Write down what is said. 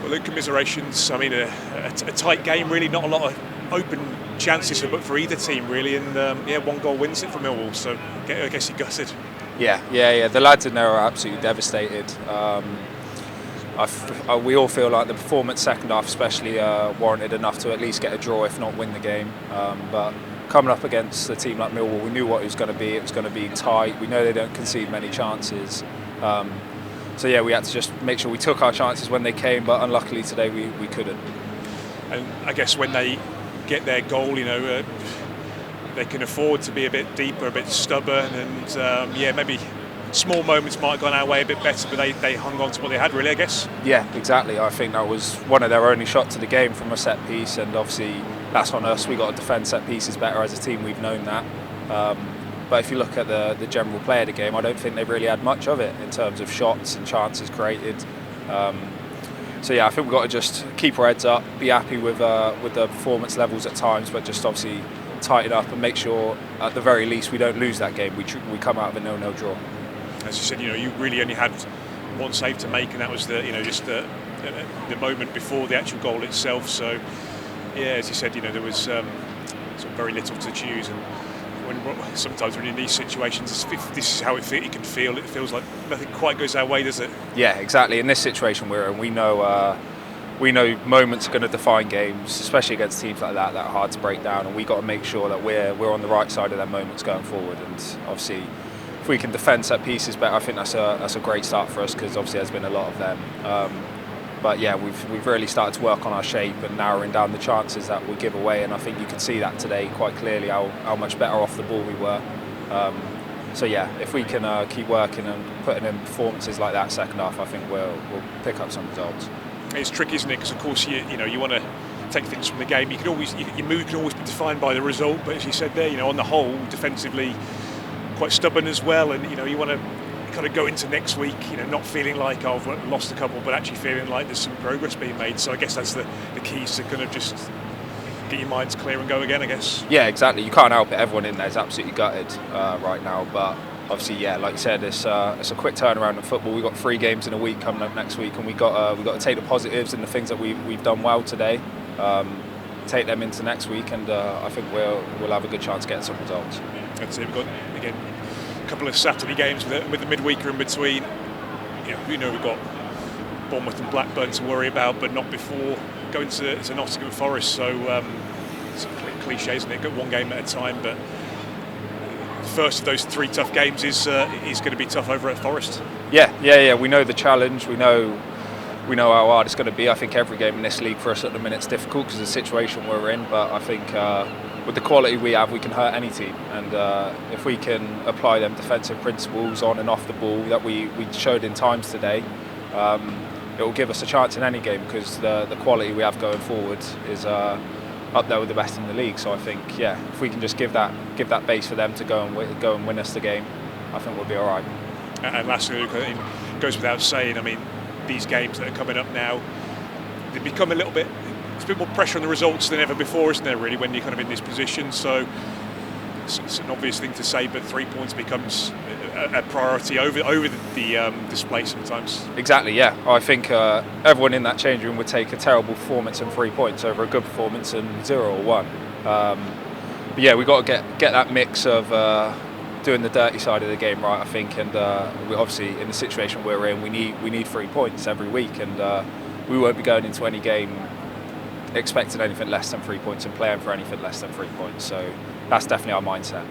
Well, Luke, commiserations. I mean, a tight game, really. Not a lot of open chances for either team, really. And one goal wins it for Millwall. So I guess he gutted. Yeah. The lads in there are absolutely devastated. We all feel like the performance second half, especially, warranted enough to at least get a draw, if not win the game. But coming up against a team like Millwall, we knew what it was going to be. It was going to be tight. We know they don't concede many chances. So yeah, we had to just make sure we took our chances when they came, but unluckily today we couldn't. And I guess when they get their goal, they can afford to be a bit deeper, a bit stubborn, and maybe small moments might have gone our way a bit better, but they hung on to what they had, really, I guess. Yeah, exactly. I think that was one of their only shots of the game from a set piece, and obviously that's on us. We got to defend set pieces better as a team. We've known that. But if you look at the general play of the game, I don't think they've really had much of it in terms of shots and chances created. So yeah, I think we've got to just keep our heads up, be happy with the performance levels at times, but just obviously tighten up and make sure at the very least we don't lose that game. We come out of a 0-0 draw. As you said, you really only had one save to make, and that was the moment before the actual goal itself. So yeah, as you said, there was sort of very little to choose, and sometimes when you're in these situations, if this is how it can feel. It feels like nothing quite goes our way, does it? Yeah, exactly. In this situation we're in, we know moments are going to define games, especially against teams like that are hard to break down, and we got to make sure that we're on the right side of their moments going forward. And obviously, if we can defend set pieces better, I think that's a great start for us, because obviously there's been a lot of them. But yeah, we've really started to work on our shape and narrowing down the chances that we give away, and I think you can see that today quite clearly how much better off the ball we were. So yeah, if we can keep working and putting in performances like that second half, I think we'll pick up some results. It's tricky, isn't it? Because of course you want to take things from the game. Your mood can always be defined by the result, but as you said there, on the whole, defensively quite stubborn as well, and you want to kind of go into next week, not feeling like I've lost a couple, but actually feeling like there's some progress being made. So I guess that's the keys to kind of just get your minds clear and go again, I guess. Yeah, exactly. You can't help it. Everyone in there is absolutely gutted right now, but obviously, yeah, like you said, it's a quick turnaround in football. We've got 3 games in a week coming up next week, and we've got to take the positives and the things that we've done well today, take them into next week, and I think we'll have a good chance of getting some results. I'd say we've got, again, couple of Saturday games with the midweeker in between. We've got Bournemouth and Blackburn to worry about, but not before going to Nottingham Forest. So it's a cliche, isn't it? Go one game at a time. But the first of those 3 tough games is going to be tough over at Forest. Yeah. We know the challenge. We know how hard it's going to be. I think every game in this league for us at the minute is difficult because of the situation we're in. But I think with the quality we have, we can hurt any team, and if we can apply them defensive principles on and off the ball that we showed in times today, it will give us a chance in any game, because the quality we have going forward is up there with the best in the league. So I think, if we can just give that base for them to go and win us the game, I think we'll be all right. And lastly, Luke, it goes without saying, these games that are coming up now, they become a bit more pressure on the results than ever before, isn't there, really, when you're kind of in this position? So it's an obvious thing to say, but 3 points becomes a priority over the display sometimes. Exactly, yeah. I think everyone in that change room would take a terrible performance and 3 points over a good performance and 0 or 1. But yeah, we've got to get that mix of doing the dirty side of the game right, I think, and we obviously, in the situation we're in, we need 3 points every week, and we won't be going into any game expecting anything less than 3 points and playing for anything less than 3 points. So that's definitely our mindset.